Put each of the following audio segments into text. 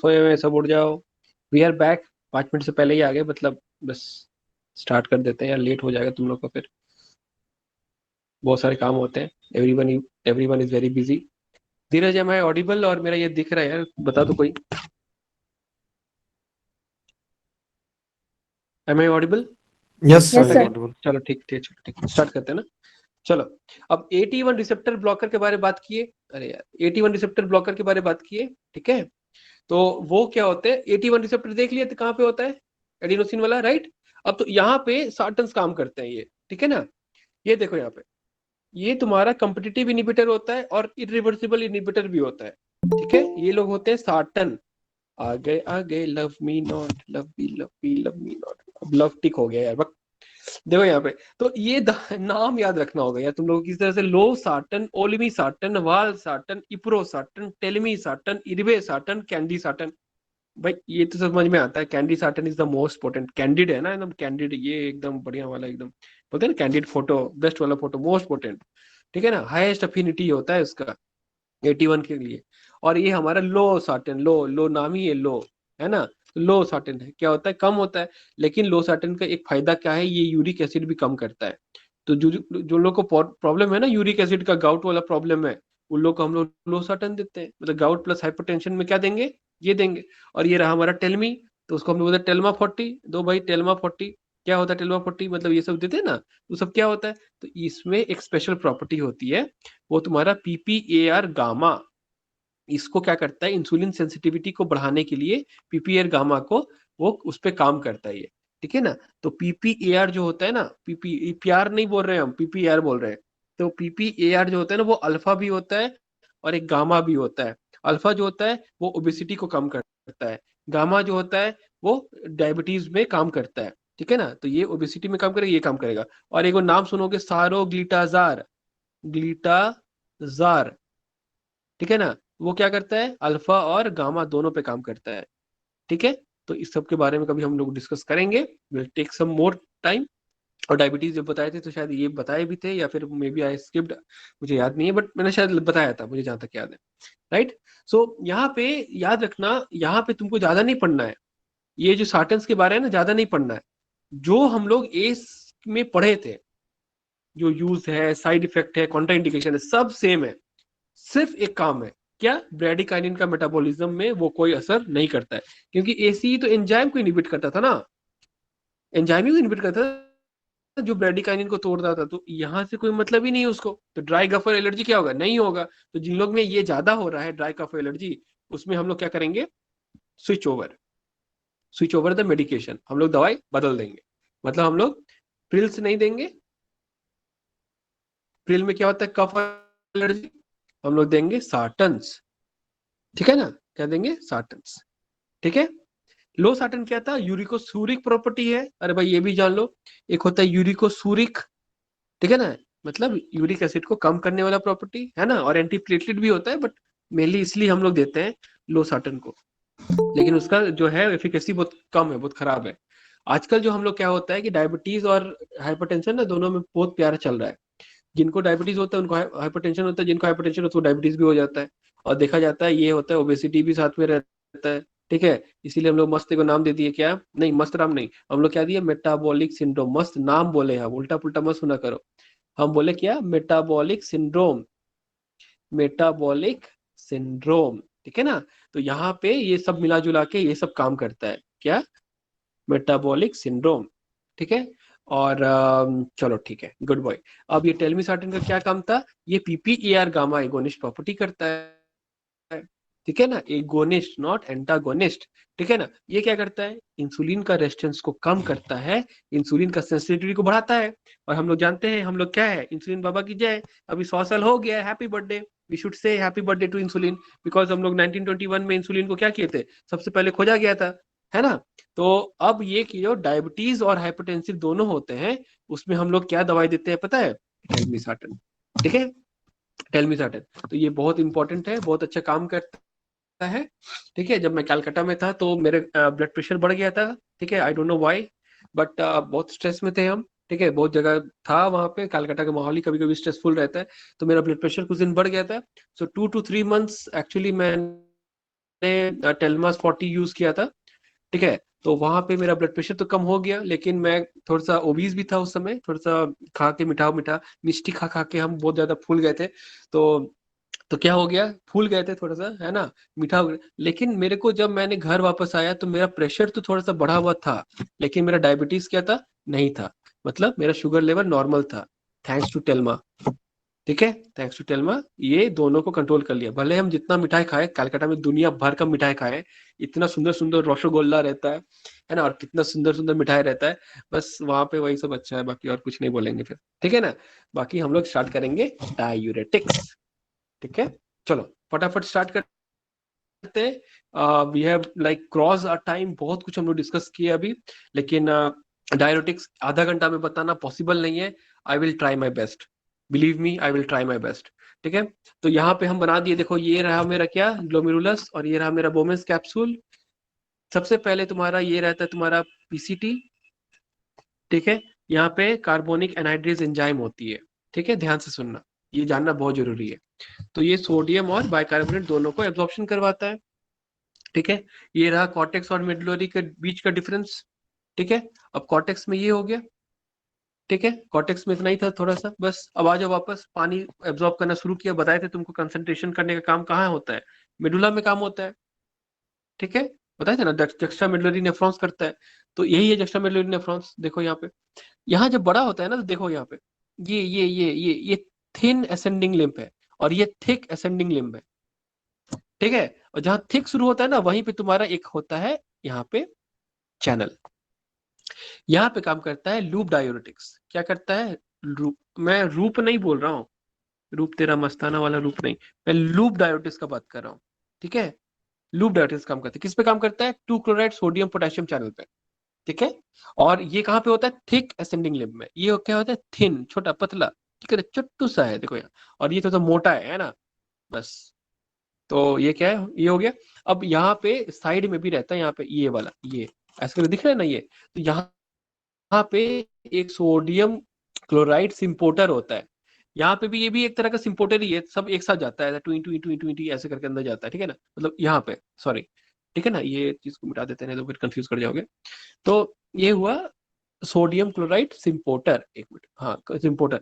सोए हुए हैं, सब उठ जाओ। We are back. 5 मिनट से पहले ही आ गए, मतलब बस स्टार्ट कर देते हैं यार, लेट हो जाएगा तुम लोग को फिर। बहुत सारे काम होते हैं। Everyone is very busy. Dheeraj, am I audible? और मेरा ये दिख रहा है यार, बता दो कोई। Am I audible? Yes one yes sir sir. Second. Audible. चलो ठीक ठीक, चलो ठीक, स्टार्ट करते हैं ना। चलो। अब AT1 रिसेप्टर ब्लॉकर के बारे में बात किए। अरे यार, AT1 रिसेप्टर ब्लॉकर के बारे में बात किए, ठीक है। तो वो क्या होते हैं? AT1 रिसेप्टर देख लिया तो कहाँ पे होता है? एडिनोसिन वाला, राइट। अब तो यहाँ पे सार्टन्स काम करते हैं ये, ठीक है ना। ये देखो यहाँ पे, ये तुम्हारा कम्पिटिटिव इनिबिटर होता है और इरिवर्सिबल इनिबिटर भी होता है, ठीक है। ये लोग होते हैं सार्टन। आ गए love me not, love me not. अब लव टिक हो गया यार, बक। देखो यहाँ पे, तो ये नाम याद रखना होगा यार तुम लोगों को, किस तरह से। लो सार्टन, ओलिमी सार्टन, वाल सार्टन, इप्रो सार्टन, टेलमी सार्टन, इरवे सार्टन, कैंडी सार्टन। भाई ये तो समझ में आता है। Candy सार्टन is the most potent. Candid है ना, एकदम कैंडिड, ये एकदम बढ़िया वाला, एकदम बोलते हैं ना कैंडिड फोटो, बेस्ट वाला फोटो, मोस्ट पोटेंट, ठीक है ना। हाईएस्ट अफिनिटी होता है उसका AT1 के लिए। और ये हमारा लो सार्टन, लो लो नाम ही है लो, है ना। लो सार्टन है, क्या होता है? कम होता है। लेकिन लो सार्टन का एक फायदा क्या है, ये यूरिक एसिड भी कम करता है। तो जो जो लोग को प्रॉब्लम है ना, यूरिक एसिड का, गाउट वाला प्रॉब्लम है, उन लोग को हम लोग लो सार्टन देते हैं। मतलब गाउट प्लस हाइपरटेंशन में क्या देंगे? ये देंगे। और ये रहा हमारा टेलमी, तो उसको हम लोग बोलते हैं टेलमा 40। दो भाई टेलमा 40। क्या होता है टेलमा 40? मतलब ये सब देते हैं ना, तो सब क्या होता है? तो इसमें एक स्पेशल प्रॉपर्टी होती है, वो तुम्हारा PPAR गामा। इसको क्या करता है? इंसुलिन सेंसिटिविटी को बढ़ाने के लिए PPAR गामा को, वो उस पर काम करता है ये, ठीक है ना। तो PPAR जो होता है ना, PPAR नहीं बोल रहे हैं हम, PPAR बोल रहे हैं। तो PPAR जो होता है ना, वो अल्फा भी होता है और एक गामा भी होता है। अल्फा जो होता है वो ओबेसिटी को कम करता है। गामा जो होता है वो डायबिटीज में काम करता है, ठीक है ना। तो ये ओबेसिटी में काम करेगा, ये काम करेगा। और एक और नाम सुनोगे, सारोग्लिटाजार। ग्लिटाजार, ठीक है ना। वो क्या करता है? अल्फा और गामा दोनों पे काम करता है, ठीक है। तो इस सब के बारे में कभी हम लोग डिस्कस करेंगे, will take some more time. और डायबिटीज जब बताए थे तो शायद ये बताए भी थे, या फिर मे बी आई स्किप्ड, मुझे याद नहीं है, बट मैंने शायद बताया था, मुझे जहां तक याद है, राइट। सो यहाँ पे याद रखना, यहाँ पे तुमको ज्यादा नहीं पढ़ना है। ये जो सार्टन्स के बारे में ना, ज्यादा नहीं पढ़ना है। जो हम लोग एस में पढ़े थे, जो यूज है, साइड इफेक्ट है, कॉन्ट्रा इंडिकेशन है, सब सेम है। सिर्फ एक काम है, क्या? ब्रेडिकाइनिन का मेटाबॉलिज्म में वो कोई असर नहीं करता है। क्योंकि ACE तो एंजाइम को इनहिबिट करता था ना, एंजाइम को इनहिबिट करता था जो ब्रेडिकाइनिन को तोड़ता था। तो यहां से कोई मतलब ही नहीं है उसको। तो ड्राई कफ एलर्जी क्या होगा? नहीं होगा। तो जिन लोग में ये ज्यादा हो रहा है ड्राई कफ एलर्जी, उसमें हम लोग क्या करेंगे? Switch over, switch over the medication. हम लोग दवाई बदल देंगे। मतलब हम लोग प्रिल्स नहीं देंगे। प्रिल में क्या होता है? कफ एलर्जी। हम लोग देंगे सार्टन्स, ठीक है ना। क्या देंगे? सार्टन्स, ठीक है। लो सार्टन क्या था? यूरिकोसूरिक प्रॉपर्टी है। अरे भाई ये भी जान लो। एक होता है यूरिकोसूरिक, ठीक है ना, मतलब यूरिक एसिड को कम करने वाला प्रॉपर्टी है ना। और एंटी प्लेटलेट भी होता है, बट मेनली इसलिए हम लोग देते हैं लो सार्टन को। लेकिन उसका जो है एफिकेसी बहुत कम है, बहुत खराब है। आजकल जो हम लोग क्या होता है कि डायबिटीज और हाइपरटेंशन ना, दोनों में बहुत प्यारा चल रहा है। जिनको डायबिटीज होता है उनको हाइपरटेंशन होता है, जिनको हाइपरटेंशन होता है वो डायबिटीज भी हो जाता है। और देखा जाता है ये होता है, ओबेसिटी भी साथ में रहता है, ठीक है। इसीलिए हम लोग मस्त को नाम दे दिए, क्या? नहीं, मस्त नाम नहीं, हम लोग क्या दिए? Metabolic syndrome. मस्त नाम बोले हम, उल्टा पुल्टा मत सुना करो। हम बोले क्या? मेटाबॉलिक सिंड्रोम, मेटाबॉलिक सिंड्रोम, ठीक है ना। तो यहाँ पे ये सब मिला जुला के ये सब काम करता है, क्या? मेटाबॉलिक सिंड्रोम, ठीक है। और चलो ठीक है, गुड बॉय। अब ये टेलमिसार्टन का क्या काम था? ये PPAR गामा एगोनिस्ट प्रॉपर्टी करता है, ठीक है ना। एगोनिस्ट नॉट एंटागोनिस्ट, ठीक है ना। ये क्या करता है? इंसुलिन का रेजिस्टेंस को कम करता है, इंसुलिन का सेंसिटिविटी को बढ़ाता है। और हम लोग जानते हैं, हम लोग क्या है? इंसुलिन बाबा की जय। अभी 100 साल हो गया है, happy birthday. We should say happy birthday to insulin, because हम लोग 1921 में इंसुलिन को क्या किए थे? सबसे पहले खोजा गया था, है ना। तो अब ये कि जो डायबिटीज और हाइपरटेंसिव दोनों होते हैं, उसमें हम लोग क्या दवाई देते हैं पता है? टेलमिसार्टन, ठीक है। टेलमिसार्टन, तो ये बहुत इंपॉर्टेंट है, बहुत अच्छा काम करता है, ठीक है। जब मैं कलकत्ता में था तो मेरे ब्लड प्रेशर बढ़ गया था, ठीक है। I don't know why, but बहुत स्ट्रेस में थे हम, ठीक है। बहुत जगह था वहां पे, कलकत्ता का माहौल ही कभी कभी स्ट्रेसफुल रहता है। तो मेरा ब्लड प्रेशर कुछ दिन बढ़ गया था। सो 2 to 3 months एक्चुअली मैंने टेलमास 40 यूज किया था, ठीक है। तो वहां पे मेरा ब्लड प्रेशर तो कम हो गया, लेकिन मैं थोड़ा सा ओबीज भी था उस समय, थोड़ा सा खा के मीठा मीठा मिष्टी खा खा के हम बहुत ज्यादा फूल गए थे। तो क्या हो गया, फूल गए थे थोड़ा सा, है ना, मीठा हो गया। लेकिन मेरे को जब मैंने घर वापस आया तो मेरा प्रेशर तो थोड़ा सा बढ़ा हुआ था, लेकिन मेरा डायबिटीज क्या था, नहीं था। मतलब मेरा शुगर लेवल नॉर्मल था, थैंक्स टू टेल्मा। ठीक है, थैंक्स टू टेल्मा ये दोनों को कंट्रोल कर लिया। भले हम जितना मिठाई खाए, कलकत्ता में दुनिया भर का मिठाई खाए, इतना सुंदर सुंदर रसगुल्ला रहता है ना, और कितना सुंदर सुंदर मिठाई रहता है, बस वहां पे वही सब अच्छा है, बाकी और कुछ नहीं बोलेंगे फिर, ठीक है ना। बाकी हम लोग स्टार्ट करेंगे डायूरेटिक्स, ठीक है। चलो फटाफट स्टार्ट करते हैं। We have like cross a time, बहुत कुछ हम लोग डिस्कस किए अभी, लेकिन डायरेटिक्स आधा घंटा में बताना पॉसिबल नहीं है। I will try my best, believe me, I will try my best, ठीक है। तो यहाँ पे हम बना दिए, देखो ये रहा मेरा क्या, ग्लोमेरुलस, और ये रहा मेरा बोमेंस कैप्सूल। सबसे पहले तुम्हारा ये रहता है तुम्हारा पीसीटी, ठीक है। यहाँ पे कार्बोनिक एनहाइड्रेज एंजाइम होती है, ठीक है, ध्यान से सुनना, ये जानना बहुत जरूरी है। तो ये सोडियम और बाइकार्बोनेट दोनों को एब्जॉर्प्शन करवाता है, ठीक है। ये रहा कॉर्टेक्स और मेडुलरी के बीच का डिफरेंस, ठीक है। अब कॉर्टेक्स में ये हो गया, ठीक है, कॉर्टेक्स में इतना ही था थोड़ा सा, बस। अब आ जाओ वापस, पानी एब्जॉर्ब करना शुरू किया, बताए थे तुमको कंसंट्रेशन करने का काम कहाँ होता है, मेडुला में काम होता है, ठीक है। बताए थे ना, जक्स्ट्रा मेडुलरी नेफ्रॉन्स करता है, तो यही है जक्स्ट्रा मेडुलरी नेफ्रॉन्स। देखो यहाँ पे, यहाँ जब बड़ा होता है ना, तो देखो यहाँ पे ये थिन असेंडिंग लिम्ब है, और ये थिक असेंडिंग लिम्ब है, ठीक है। और जहां थिक शुरू होता है ना, वहीं पे तुम्हारा एक होता है यहाँ पे चैनल, यहाँ पे काम करता है लूप डायूरेटिक्स। क्या करता है, रूप, मैं रूप नहीं बोल रहा हूँ, रूप तेरा मस्ताना वाला रूप नहीं, मैं लूप डायूरेटिक्स का बात कर रहा हूँ, ठीक है। लूप डायूरेटिक्स काम करता है, किस पे काम करता है, 2 क्लोराइड सोडियम पोटेशियम चैनल पे, ठीक है। और ये कहाँ पे होता है, थिक असेंडिंग लिम्ब में। ये क्या होता है, थिन, छोटा पतला, ठीक है, चुट्टू सा है, देखो यहाँ। और ये थोड़ा मोटा है ना, बस। तो ये क्या है, ये हो गया। अब यहाँ पे साइड में भी रहता है, यहाँ पे ये वाला, ये ऐसे करके दिख रहा है ना, ये तो यहाँ पे एक सोडियम क्लोराइड सिंपोटर होता है। यहाँ पे भी, ये भी एक तरह का सिंपोटर ही है, सब एक साथ जाता है, ट्विन ट्विन ट्विन ट्विन ऐसे करके अंदर जाता है, ठीक है ना, मतलब यहाँ पे, सॉरी, ठीक है ना, ये चीज को मिटा देते हैं तो फिर कंफ्यूज कर जाओगे। तो ये हुआ सोडियम क्लोराइड सिंपोटर, एक मिनट, हाँ सिंपोटर।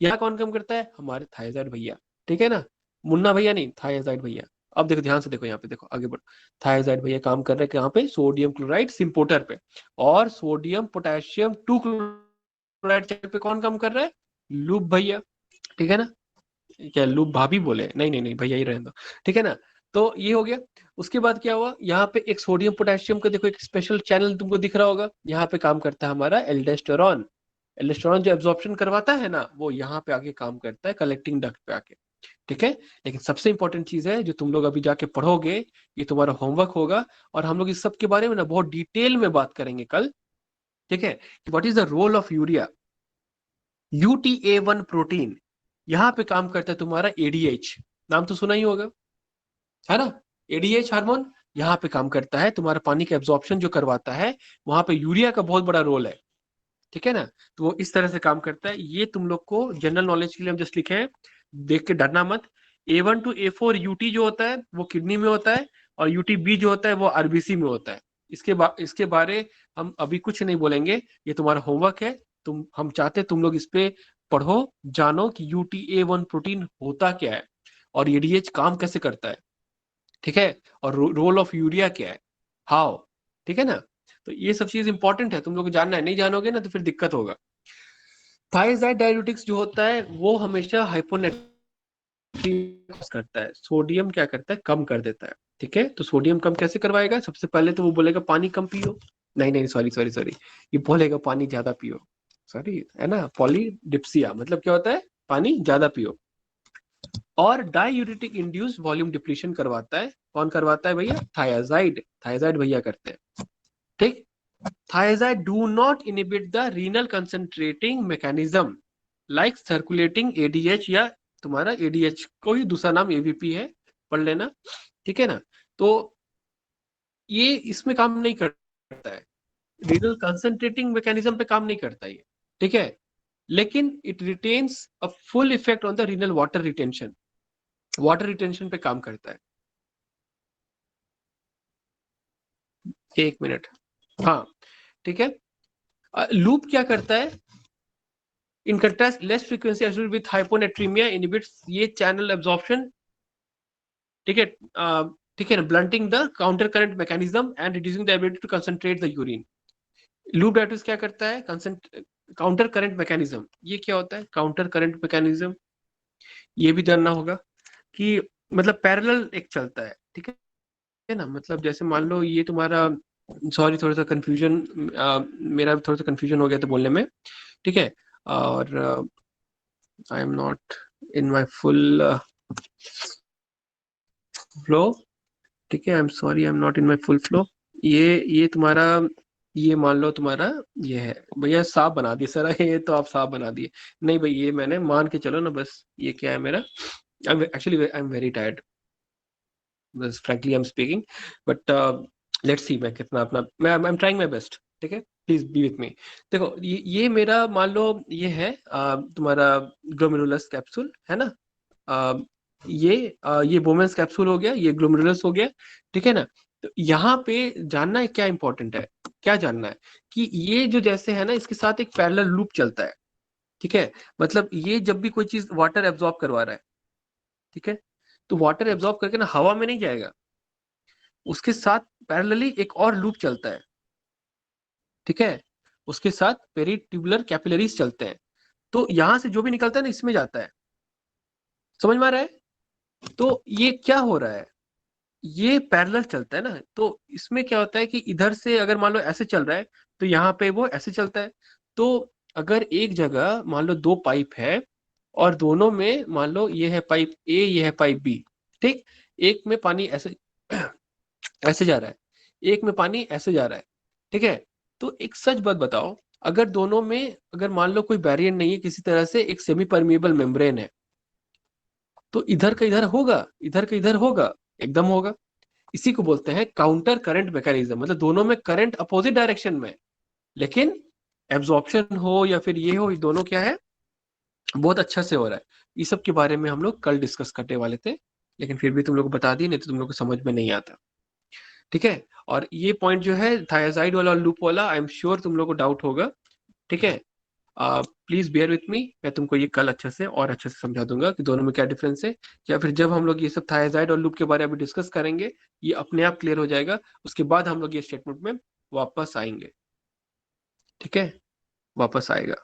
यहाँ कौन काम करता है, हमारे थायराइड भैया, ठीक है ना, मुन्ना भैया नहीं, थायराइड भैया। अब देखो ध्यान से देखो, यहाँ पे देखो, आगे बढ़ो। थायराइड भैया काम कर रहे हैं यहाँ पे सोडियम क्लोराइड सिंपोटर पे, और सोडियम पोटेशियम 2 क्लोराइड चैनल पे कौन काम कर रहा है, लूप भैया, ठीक है ना। क्या लूप भाभी बोले, नहीं नहीं नहीं भैया ही रहने दो, ठीक है ना। तो ये हो गया। उसके बाद क्या हुआ, यहाँ पे एक सोडियम पोटेशियम का देखो एक स्पेशल चैनल तुमको दिख रहा होगा, यहाँ पे काम करता है हमारा एल्डोस्टेरॉन। एल्डोस्टेरॉन जो एब्जॉर्प्शन करवाता है ना, वो यहाँ पे आके काम करता है कलेक्टिंग डक्ट पे आके, ठीक है। लेकिन सबसे इंपॉर्टेंट चीज है जो तुम लोग अभी जाके पढ़ोगे, ये तुम्हारा होमवर्क होगा, और हम लोग इस सब के बारे में ना बहुत डिटेल में बात करेंगे कल, ठीक है। What is the role of urea, UTA1 protein यहाँ पे काम करता है तुम्हारा ADH, नाम तो सुना ही होगा, है ना। ADH हार्मोन यहाँ पे काम करता है, तुम्हारा पानी का एब्जॉर्प्शन जो करवाता है, वहां पे यूरिया का बहुत बड़ा रोल है, ठीक है ना। तो वो इस तरह से काम करता है। ये तुम लोग को जनरल नॉलेज के लिए हम जस्ट लिखे हैं, देख के डरना मत। A1 to A4 UT जो होता है वो किडनी में होता है, और UTB जो होता है वो RBC में होता है। इसके बारे हम अभी कुछ नहीं बोलेंगे, ये तुम्हारा होमवर्क है। हम चाहते तुम लोग इस पे पढ़ो, जानो कि UTA1 प्रोटीन होता क्या है, और ADH काम कैसे करता है, ठीक है। और रोल ऑफ यूरिया क्या है, हाउ, ठीक है ना। तो ये सब चीज इंपॉर्टेंट है, तुम लोग को जानना है, नहीं जानोगे ना तो फिर दिक्कत होगा। थायराइड डायबिटिक्स जो होता है वो हमेशा हाइपोनेट्रिक करता है, सोडियम क्या करता है, कम कर देता है, ठीक है। तो सोडियम कम कैसे करवाएगा, सबसे पहले तो वो बोलेगा पानी कम पियो, नहीं नहीं सॉरी सॉरी सॉरी, ये बोलेगा पानी ज्यादा पियो, सॉरी, है ना, पॉलीडिप्सिया मतलब क्या होता है, पानी ज्यादा पियो। और डायूरेटिक इंड्यूस वॉल्यूम डिप्लीशन करवाता है, कौन करवाता है भैया, थायराइड, थायराइड भैया करते हैं, ठीक। Thyroid do not inhibit the renal concentrating mechanism like circulating ADH, या तुम्हारा ADH को ही दूसरा नाम AVP है, पढ़ लेना, ठीक है ना। तो ये इसमें काम नहीं करता है, रीनल कंसंट्रेटिंग मैकेनिज्म पे काम नहीं करता ये, ठीक है। लेकिन it retains a full effect on the renal water retention, water retention पे काम करता है, एक मिनट, हाँ ठीक है। लूप क्या करता है, in contrast less frequency associated with hyponatremia inhibits ये चैनल एब्जॉर्प्शन, ठीक है। ठीक है ना, blunting the counter current mechanism and reducing the ability to concentrate the urine. Loop diabetes क्या करता है, काउंटर करंट मैकेनिज्म, ये क्या होता है काउंटर करंट मैकेनिज्म, ये भी जानना होगा कि मतलब पैरेलल एक चलता है, ठीक है ना। मतलब जैसे मान लो ये तुम्हारा, सॉरी थोड़ा सा कंफ्यूजन, मेरा भी थोड़ा सा कंफ्यूजन हो गया था बोलने में, ठीक है। और I am not in my full flow, ठीक है। आई am sorry, I am not in my full flow. ये तुम्हारा, ये मान लो तुम्हारा ये है भैया, साफ बना दिए सर ये तो आप साफ बना दिए। नहीं भाई, ये मैंने मान के चलो ना बस, ये क्या है मेरा, actually I am very tired, बस frankly I am speaking, but let's see मैं कितना अपना, मैं I am trying my best, ठीक है। Please be with me. देखो ये मेरा मान लो ये है तुम्हारा ग्लोमेरुलस कैप्सूल है ना, अ, ये बोमेंस कैप्सूल हो गया, ये ग्लोमेरुलस हो गया, ठीक है ना। तो यहाँ पे जानना है क्या इंपॉर्टेंट है, क्या जानना है कि ये जो जैसे है ना, इसके साथ एक पैरेलल लूप चलता है, ठीक है। मतलब ये जब भी कोई चीज वाटर एब्जॉर्ब करवा रहा है, ठीक है, तो वाटर एब्जॉर्ब करके ना हवा में नहीं जाएगा, उसके साथ पैरेलली एक और लूप चलता है, ठीक है। उसके साथ पेरिट्यूबुलर कैपिलरीज चलते हैं, तो यहां से जो भी निकलता है ना इसमें जाता है, समझ में आ रहा है। तो ये क्या हो रहा है, ये पैरेलल चलता है ना, तो इसमें क्या होता है कि इधर से अगर मान लो ऐसे चल रहा है, तो यहाँ पे वो ऐसे चलता है। तो अगर एक जगह मान लो दो पाइप है, और दोनों में मान लो ये है पाइप ए, ये है पाइप बी, ठीक। एक में पानी ऐसे ऐसे जा रहा है, एक में पानी ऐसे जा रहा है, ठीक है। तो एक सच बात बताओ, अगर दोनों में अगर मान लो कोई बैरियर नहीं है किसी तरह से, एक सेमी परमिएबल मेम्ब्रेन है, तो इधर का इधर होगा, इधर का इधर होगा, एकदम होगा। इसी को बोलते हैं काउंटर करंट मैकेनिज्म, मतलब दोनों में करंट अपोजिट डायरेक्शन में, लेकिन एब्जॉर्प्शन हो या फिर ये हो, ये दोनों क्या है, बहुत अच्छा से हो रहा है। इस सब के बारे में हम लोग कल डिस्कस करने वाले थे, लेकिन फिर भी तुम लोग को बता दिए, नहीं तो तुम लोग को समझ में नहीं आता, ठीक है। और ये पॉइंट जो है थायराइड वाला और लूप वाला, आई एम श्योर तुम लोग को डाउट होगा, ठीक है। प्लीज बेयर विथ मी, मैं तुमको ये कल अच्छे से और अच्छे से समझा दूंगा कि दोनों में क्या डिफरेंस है, या फिर जब हम लोग ये सब थायराइड और लूप के बारे में डिस्कस करेंगे, ये अपने आप क्लियर हो जाएगा, उसके बाद हम लोग ये स्टेटमेंट में वापस आएंगे, ठीक है, वापस आएगा,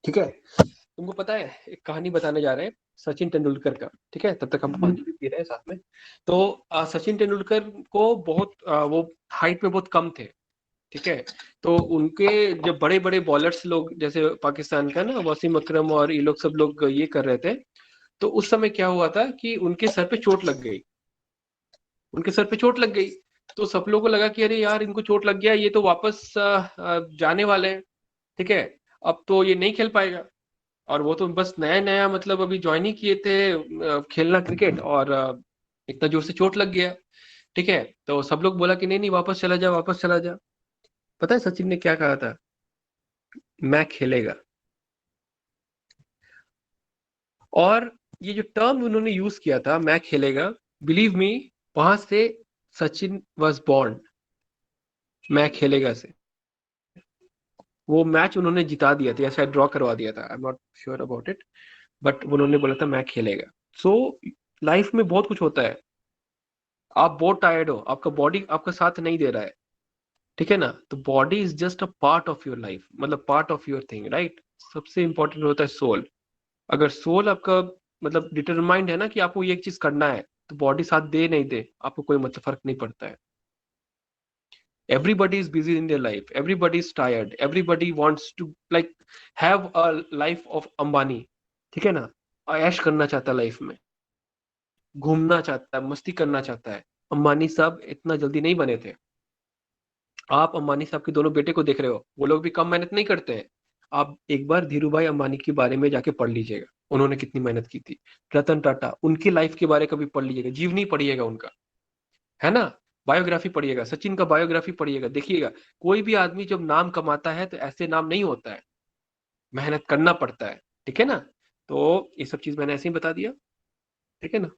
ठीक है। तुमको पता है, एक कहानी बताने जा रहे हैं सचिन तेंदुलकर का, ठीक है, तब तक हम पानी भी पी रहे हैं साथ में। तो सचिन तेंदुलकर को बहुत वो हाइट में बहुत कम थे, ठीक है। तो उनके जब बड़े बड़े बॉलर्स लोग जैसे पाकिस्तान का ना वसीम अकरम और ये लोग सब लोग ये कर रहे थे, तो उस समय क्या हुआ था कि उनके सर पे चोट लग गई, उनके सर पे चोट लग गई। तो सब लोगों को लगा कि अरे यार इनको चोट लग गया, ये तो वापस जाने वाले हैं, ठीक है, अब तो ये नहीं खेल पाएगा। और वो तो बस नया नया मतलब अभी ज्वाइन ही किए थे खेलना क्रिकेट, और इतना जोर से चोट लग गया, ठीक है। तो सब लोग बोला कि नहीं नहीं वापस चला जा, वापस चला जा। पता है सचिन ने क्या कहा था, मैं खेलेगा। और ये जो टर्म उन्होंने यूज किया था मैं खेलेगा, बिलीव मी, वहां से सचिन वॉज बॉर्न, मैं खेलेगा से। वो मैच उन्होंने जिता दिया था या शायद ड्रॉ करवा दिया था, I am not sure about it, but उन्होंने बोला था मैं खेलेगा। सो लाइफ में बहुत कुछ होता है, आप बहुत टायर्ड हो, आपका बॉडी आपका साथ नहीं दे रहा है, ठीक है ना, तो body is just a part of your life, मतलब part of your thing, right. सबसे इंपॉर्टेंट होता है सोल। अगर सोल आपका मतलब डिटरमाइंड है ना कि आपको ये एक चीज करना है, तो बॉडी साथ दे नहीं दे आपको कोई मतलब फर्क नहीं पड़ता है। everybody is busy in their life, everybody is tired, everybody wants to like have a life of Ambani, ठीक है ना, ऐश करना चाहता है लाइफ में, घूमना चाहता है, मस्ती करना चाहता है। अंबानी साहब इतना जल्दी नहीं बने थे। आप अंबानी साहब के दोनों बेटे को देख रहे हो, वो लोग भी कम मेहनत नहीं करते हैं। आप एक बार धीरू भाई अंबानी के बारे में जाके पढ़ लीजिएगा, उन्होंने कितनी मेहनत की थी। रतन टाटा, उनकी लाइफ के बारे में कभी पढ़ लीजिएगा, जीवनी पढ़िएगा उनका, है ना, बायोग्राफी पढ़िएगा, सचिन का बायोग्राफी पढ़िएगा, देखिएगा। कोई भी आदमी जब नाम कमाता है तो ऐसे नाम नहीं होता है, मेहनत करना पड़ता है, ठीक है ना। तो ये सब चीज मैंने ऐसे ही बता दिया, ठीक है ना।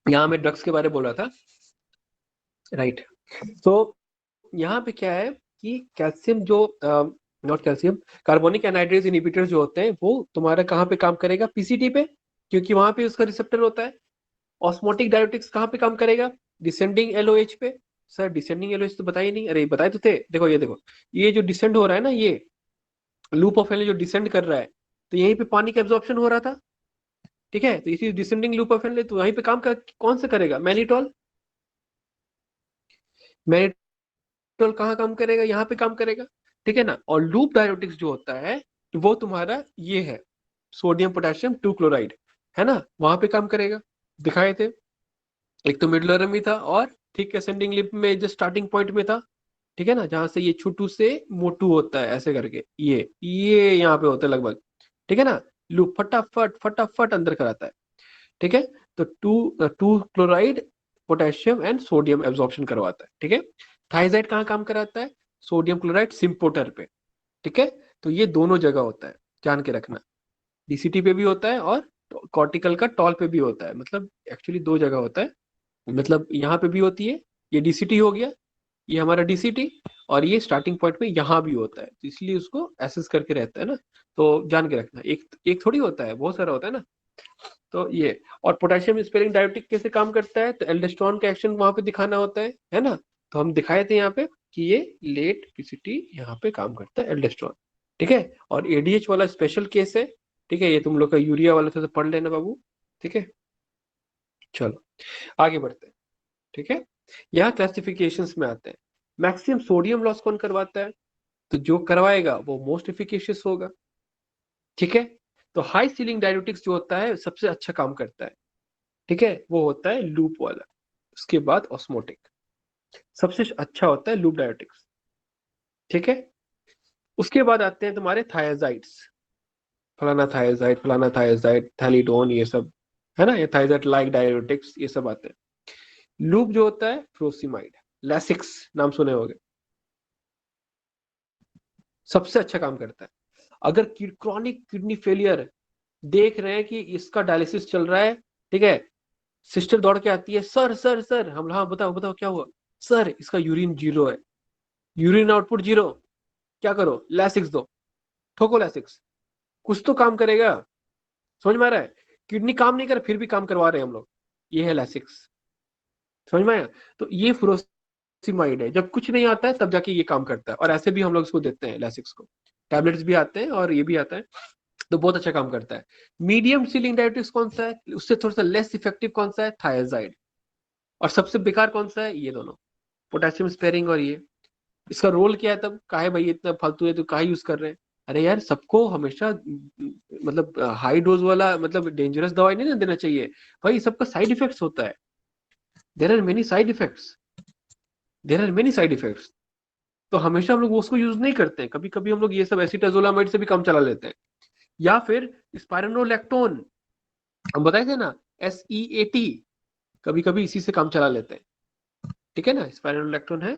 यहाँ मैं ड्रग्स के बारे में बोल रहा था, राइट। तो यहाँ पे क्या है कि कैल्शियम जो not calcium, carbonic anhydrase inhibitor जो होते हैं वो तुम्हारा कहाँ पे काम करेगा, पीसीटी पे, क्योंकि वहां पे उसका रिसेप्टर होता है। ऑस्मोटिक डायोटिक्स कहाँ पे काम करेगा, डिसेंडिंग एलओएच पे। सर डिसेंडिंग एलओएच तो बताया ही नहीं, अरे बताए तो थे, देखो ये देखो, ये जो डिसेंड हो रहा है ना, ये लूप ऑफ एल जो डिसेंड कर रहा है, तो यहीं पे पानी का एब्जॉर्प्शन हो रहा था, ठीक है। तो इसी डिसेंडिंग लूप ऑफ एल तो वहीं पे काम कौन सा करेगा, मैनिटोल। मैनिटोल कहाँ काम करेगा, यहाँ पे काम करेगा, ठीक है ना। और लूप डायोटिक्स जो होता है वो तुम्हारा ये है, सोडियम पोटेशियम 2 क्लोराइड, है ना, वहां पे काम करेगा, दिखाए थे। एक तो मिडलर में था और थिक असेंडिंग लिप में जो स्टार्टिंग पॉइंट में था, ठीक है ना, जहां से ये छोटू से मोटू होता है ऐसे करके, ये यहाँ पे होता है लगभग, ठीक है ना। लूप फटाफट फटाफट अंदर कराता है, ठीक है। तो two chloride potassium and sodium absorption करवाता है, ठीक है। थाइजाइड कहाँ काम कराता है, सोडियम क्लोराइड सिम्पोटर पे, ठीक है। तो ये दोनों जगह होता है, जान के रखना, डीसीटी पे भी होता है और कॉर्टिकल का टॉल पे भी होता है, मतलब एक्चुअली दो जगह होता है, मतलब यहाँ पे भी होती है, ये डीसीटी हो गया, ये हमारा डीसीटी, और ये स्टार्टिंग पॉइंट में यहाँ भी होता है, तो इसलिए उसको एसेस करके रहता है ना। तो जान के रखना, एक एक थोड़ी होता है, बहुत सारा होता है ना। तो ये, और पोटेशियम स्पेरिंग डायोटिक कैसे काम करता है, तो एल्डोस्टेरोन का एक्शन वहां पे दिखाना होता है ना। तो हम दिखाए थे यहाँ पे कि ये लेट पीसीटी यहाँ पे काम करता है एल्डोस्टेरोन, ठीक है। और एडीएच वाला स्पेशल केस है, ठीक है, ये तुम लोग का यूरिया वाला था तो पढ़ लेना बाबू, ठीक है। चलो आगे बढ़ते हैं, ठीक है। यहाँ क्लासिफिकेशंस में आते हैं, मैक्सिमम सोडियम लॉस कौन करवाता है, तो जो करवाएगा वो मोस्ट एफिकेशियस होगा, ठीक है। तो हाई सीलिंग डायरेटिक्स जो होता है सबसे अच्छा काम करता है, ठीक है, वो होता है लूप वाला। उसके बाद ऑस्मोटिक सबसे अच्छा होता है लूप डायोटिक्स, ठीक है। उसके बाद आते हैं तुम्हारे थायाजाइड्स, फलाना थायाजाइड थैलिडोन, ये सब है ना, ये थायाजाइड लाइक डायोटिक्स ये सब आते हैं। लूप जो होता है फ्रोसिमाइड, लैसिक्स नाम सुने होंगे, सबसे अच्छा काम करता है। अगर क्रॉनिक किडनी फेलियर देख रहे हैं कि इसका डायलिसिस चल रहा है, ठीक है, सिस्टर दौड़ के आती है, सर सर सर, हम हाँ बताओ बताओ क्या हुआ, सर इसका यूरिन जीरो है, यूरिन आउटपुट जीरो, क्या करो, लैसिक्स दो, ठोको लैसिक्स, कुछ तो काम करेगा, समझ में आ रहा है। किडनी काम नहीं कर फिर भी काम करवा रहे हैं हम लोग, ये है लैसिक्स, समझ में आया। तो ये फ्रोसिमाइड है, जब कुछ नहीं आता है तब जाके ये काम करता है, और ऐसे भी हम लोग इसको देते हैं लैसिक्स को, टैबलेट्स भी आते हैं और ये भी आता है, तो बहुत अच्छा काम करता है। मीडियम सीलिंग डायबिटीज कौन सा है, उससे थोड़ा सा लेस इफेक्टिव कौन सा है, थायाजाइड। और सबसे बेकार कौन सा है, ये दोनों, पोटेशियम स्पेरिंग और ये। इसका रोल क्या है, तब काहे भाई इतना फालतू है तो काहे यूज कर रहे हैं, अरे यार सबको हमेशा मतलब हाई डोज वाला मतलब डेंजरस दवाई नहीं ना देना चाहिए भाई, सबका साइड इफेक्ट्स होता है, there are many side effects, there are many side effects. तो हमेशा हम लोग उसको यूज नहीं करते हैं, कभी कभी हम लोग ये सब एसिटाजोलामाइड से भी काम चला लेते हैं, या फिर स्पाइरोनोलैक्टोन, हम बताए थे ना, SEAT, कभी कभी इसी से काम चला लेते हैं, ठीक है ना, स्पाइरोनोलैक्टोन है।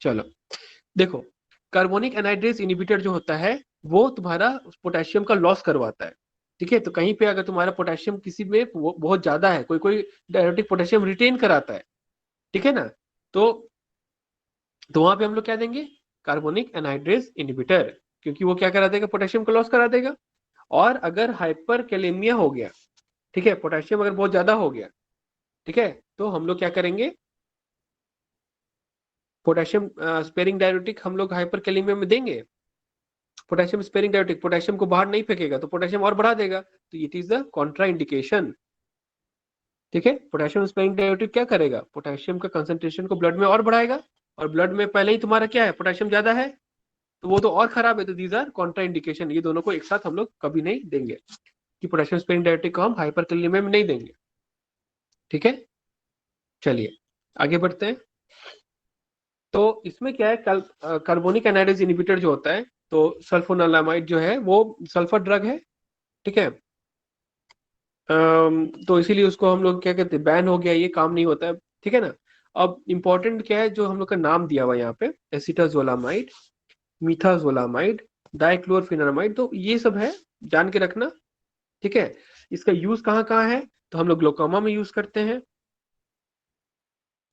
चलो देखो, कार्बोनिक एनहाइड्रेज इनिबिटर जो होता है वो तुम्हारा पोटेशियम का लॉस करवाता है, ठीक है। तो कहीं पे अगर तुम्हारा पोटेशियम किसी में बहुत ज्यादा है, कोई कोई डायरेक्टिक पोटेशियम रिटेन कराता है, ठीक है ना, तो वहां पे हम लोग क्या देंगे, कार्बोनिक एनहाइड्रेज इनिबिटर, क्योंकि वो क्या करा देगा, पोटेशियम का लॉस करा देगा। और अगर हाइपर कैलेमिया हो गया, ठीक है, पोटेशियम अगर बहुत ज्यादा हो गया, ठीक है, तो हम लोग क्या करेंगे, पोटेशियम स्पेरिंग डायरेटिक हम लोग हाइपर कैलेमिया में देंगे। पोटेशियम स्पेरिंग डायोटिक पोटेशियम को बाहर नहीं फेंकेगा तो पोटेशियम और बढ़ा देगा, तो it is the Contra indication, ठीक है। पोटेशियम स्पेरिंग डायोटिक क्या करेगा, पोटेशियम का कंसंट्रेशन को ब्लड में और बढ़ाएगा, और ब्लड में पहले ही तुम्हारा क्या है, पोटेशियम ज्यादा है, तो वो तो और खराब है, तो दीज आर कॉन्ट्रा इंडिकेशन, ये दोनों को एक साथ हम लोग कभी नहीं देंगे, कि पोटेशियम स्पेरिंग डायोटिक को हम हाइपरकैलेमिया में नहीं देंगे, ठीक है। चलिए आगे बढ़ते हैं। तो इसमें क्या है, कार्बोनिक एनाइड्रेज इनिबिटर जो होता है, तो सल्फोनालामाइड जो है वो सल्फर ड्रग है, ठीक है। तो इसीलिए उसको हम लोग क्या कहते हैं, बैन हो गया, ये काम नहीं होता है, ठीक है ना। अब इंपॉर्टेंट क्या है, जो हम लोग का नाम दिया हुआ है यहाँ पे, एसिटाजोलामाइड, मीथाजोलामाइड, डाइक्लोरफिनामाइड, तो ये सब है, जान के रखना, ठीक है। इसका यूज कहाँ कहाँ है, तो हम लोग ग्लोकोमा में यूज करते हैं,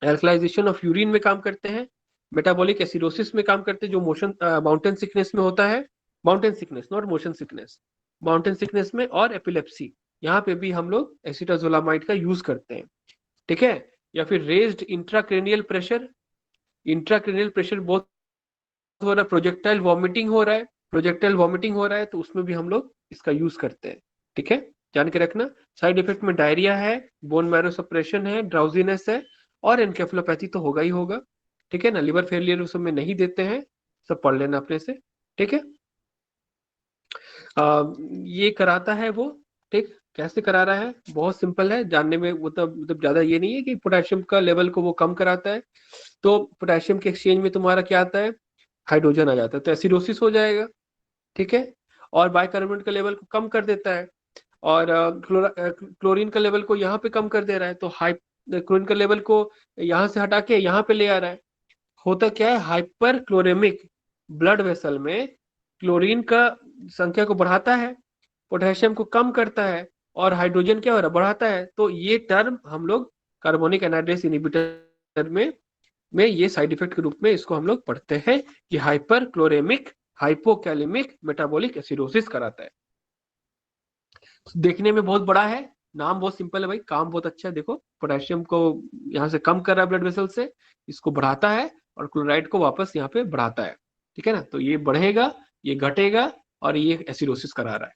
एल्कलाइजेशन ऑफ यूरिन में काम करते हैं, मेटाबॉलिक एसिडोसिस में काम करते हैं जो मोशन माउंटेन सिकनेस में होता है, mountain sickness not motion sickness, mountain sickness में, और एपिलेप्सी, यहाँ पे भी हम लोग एसिटाजोलामाइड का यूज करते हैं। ठीक है, या फिर raised intracranial pressure, intracranial pressure बहुत हो रहा है, प्रोजेक्टाइल वॉमिटिंग हो रहा है, प्रोजेक्टाइल वॉमिटिंग हो रहा है, तो उसमें भी हम लोग इसका यूज करते हैं। ठीक है, जान के रखना। साइड इफेक्ट में डायरिया है, बोन मैरो सप्रेशन है, ड्राउजीनेस है, और एनकेफेलोपैथी तो होगा ही होगा। ठीक है ना, लिवर फेलियर उस समय नहीं देते हैं, सब पढ़ लेना अपने से। ठीक है, ये कराता है वो। ठीक, कैसे करा रहा है, बहुत सिंपल है जानने में, मतलब ज्यादा ये नहीं है कि पोटेशियम का लेवल को वो कम कराता है, तो पोटेशियम के एक्सचेंज में तुम्हारा क्या आता है, हाइड्रोजन आ जाता है, तो एसिडोसिस हो जाएगा। ठीक है, और बाइकार्बोनेट का लेवल को कम कर देता है, और क्लोरीन का लेवल को यहाँ पे कम कर दे रहा है, तो हाई क्लोरीन का लेवल को यहाँ से हटा के यहाँ पे ले आ रहा है। होता क्या है, हाइपर क्लोरेमिक ब्लड वेसल में क्लोरीन का संख्या को बढ़ाता है, पोटेशियम को कम करता है, और हाइड्रोजन क्या हो रहा है, बढ़ाता है। तो ये टर्म हम लोग कार्बोनिक एनाहाइड्रेस इनहिबिटर में ये साइड इफेक्ट के रूप में इसको हम लोग पढ़ते हैं कि हाइपर क्लोरेमिक हाइपोकैलेमिक मेटाबॉलिक एसिडोसिस कराता है। देखने में बहुत बड़ा है, नाम बहुत सिंपल है भाई, काम बहुत अच्छा है। देखो, पोटेशियम को यहाँ से कम कर रहा है ब्लड वेसल से, इसको बढ़ाता है, और क्लोराइड को वापस यहाँ पे बढ़ाता है। ठीक है ना, तो ये बढ़ेगा, ये घटेगा, और ये एसिडोसिस करा रहा है।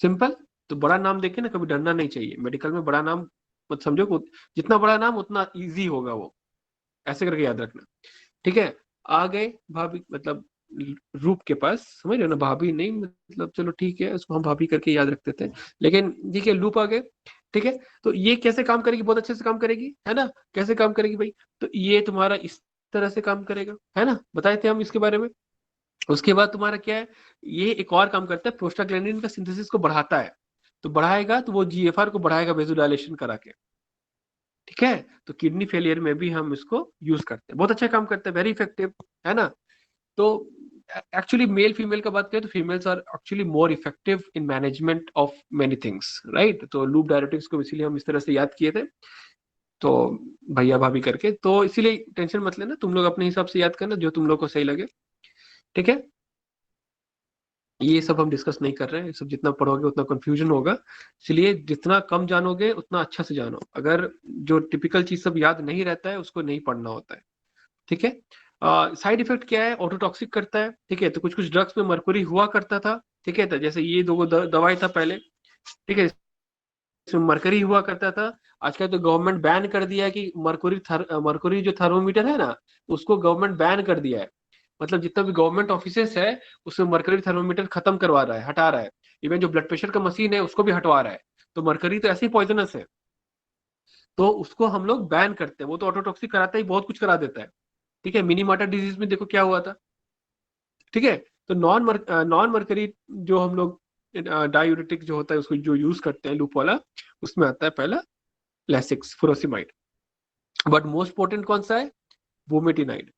सिंपल। तो बड़ा नाम देखे ना, कभी डरना नहीं चाहिए मेडिकल में, बड़ा नाम मत समझो, जितना बड़ा नाम उतना इजी होगा वो, ऐसे करके याद रखना। ठीक है, आ गए भाभी, मतलब रूप के पास, समझ रहे हो ना, भाभी नहीं मतलब, चलो ठीक है, उसको हम भाभी करके याद रखते थे, लेकिन ठीक है, लूप आ गए। ठीक है, तो ये कैसे काम करेगी, बहुत अच्छे से काम करेगी, है ना। कैसे काम करेगी भाई, तो ये तुम्हारा इस तरह से काम करेगा, है ना, बताए थे हम इसके बारे में। उसके बाद तुम्हारा क्या है, ये एक और काम करता है, प्रोस्टाग्लैंडिन का सिंथेसिस को बढ़ाता है, तो बढ़ाएगा तो वो जीएफआर को बढ़ाएगा वेजोडाइलेशन करा के। ठीक है, तो किडनी फेलियर में भी हम इसको यूज करते हैं, बहुत अच्छा काम करता है, वेरी इफेक्टिव, है ना। तो एक्चुअली मेल फीमेल का बात करें तो females are actually more effective in management of many things, right. तो लूप डायरेटिक्स को इसीलिए हम इस तरह से याद किए थे, तो भैया भाभी करके, तो इसीलिए टेंशन मत लेना, तुम लोग अपने हिसाब से याद करना जो तुम लोग को सही लगे। ठीक है, ये सब हम डिस्कस नहीं कर रहे हैं, ये सब जितना पढ़ोगे उतना कंफ्यूजन होगा, इसलिए जितना कम जानोगे उतना अच्छा से जानो। अगर जो टिपिकल चीज सब याद नहीं रहता है उसको नहीं पढ़ना होता है। ठीक है, साइड इफेक्ट क्या है, ऑटोटॉक्सिक करता है। ठीक है, तो कुछ कुछ ड्रग्स में मरकुरी हुआ करता था। ठीक है, तो जैसे ये दो दवाई था पहले, ठीक है, इसमें मरकरी हुआ करता था। आजकल तो गवर्नमेंट बैन कर दिया है कि मरकुरी जो थर्मोमीटर है ना, उसको गवर्नमेंट बैन कर दिया है। मतलब जितना भी गवर्नमेंट ऑफिसेस है उसमें मरकरी थर्मोमीटर खत्म करवा रहा है, हटा रहा है। इवन जो ब्लड प्रेशर का मशीन है उसको भी हटवा रहा है। तो मरकरी तो ऐसे ही पॉइजनस है, तो उसको हम लोग बैन करते हैं। वो तो ऑटोटॉक्सिक कराता ही, बहुत कुछ करा देता है। ठीक है, मिनी मार्टा डिजीज में देखो क्या हुआ था। ठीक है, तो नॉन मरकरी जो हम लोग डायूरेटिक जो होता है उसको जो यूज करते हैं लूप वाला, उसमें आता है पहला लेसिक्स फुरोसिमाइड। बट मोस्ट पोटेंट कौन सा है, बुमेटिनाइड।